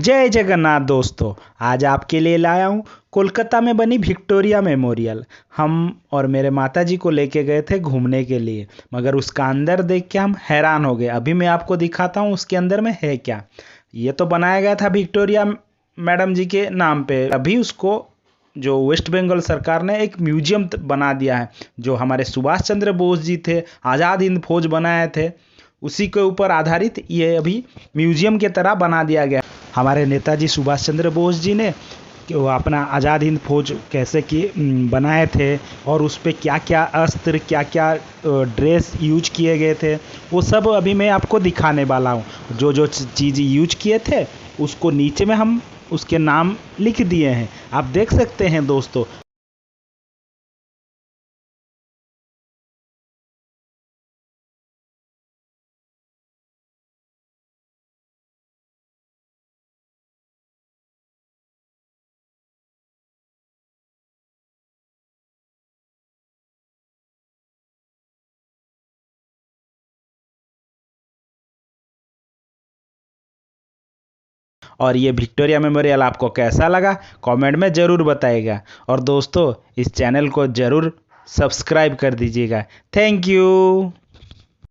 जय जगन्नाथ दोस्तों। आज आपके लिए लाया हूँ कोलकाता में बनी विक्टोरिया मेमोरियल। हम और मेरे माताजी को लेके गए थे घूमने के लिए, मगर उसका अंदर देख के हम हैरान हो गए। अभी मैं आपको दिखाता हूँ उसके अंदर में है क्या। ये तो बनाया गया था विक्टोरिया मैडम जी के नाम पे। अभी उसको जो वेस्ट बंगाल सरकार ने एक म्यूजियम बना दिया है। जो हमारे सुभाष चंद्र बोस जी थे, आज़ाद हिंद फौज बनाए थे, उसी के ऊपर आधारित ये अभी म्यूजियम के तरह बना दिया गया। हमारे नेताजी सुभाष चंद्र बोस जी ने कि वो अपना आज़ाद हिंद फौज कैसे कि बनाए थे और उस पर क्या क्या अस्त्र, क्या क्या ड्रेस यूज किए गए थे, वो सब अभी मैं आपको दिखाने वाला हूँ। जो जो चीज़ यूज किए थे उसको नीचे में हम उसके नाम लिख दिए हैं, आप देख सकते हैं दोस्तों। और ये विक्टोरिया मेमोरियल आपको कैसा लगा कमेंट में ज़रूर बताइएगा। और दोस्तों, इस चैनल को ज़रूर सब्सक्राइब कर दीजिएगा। Thank you.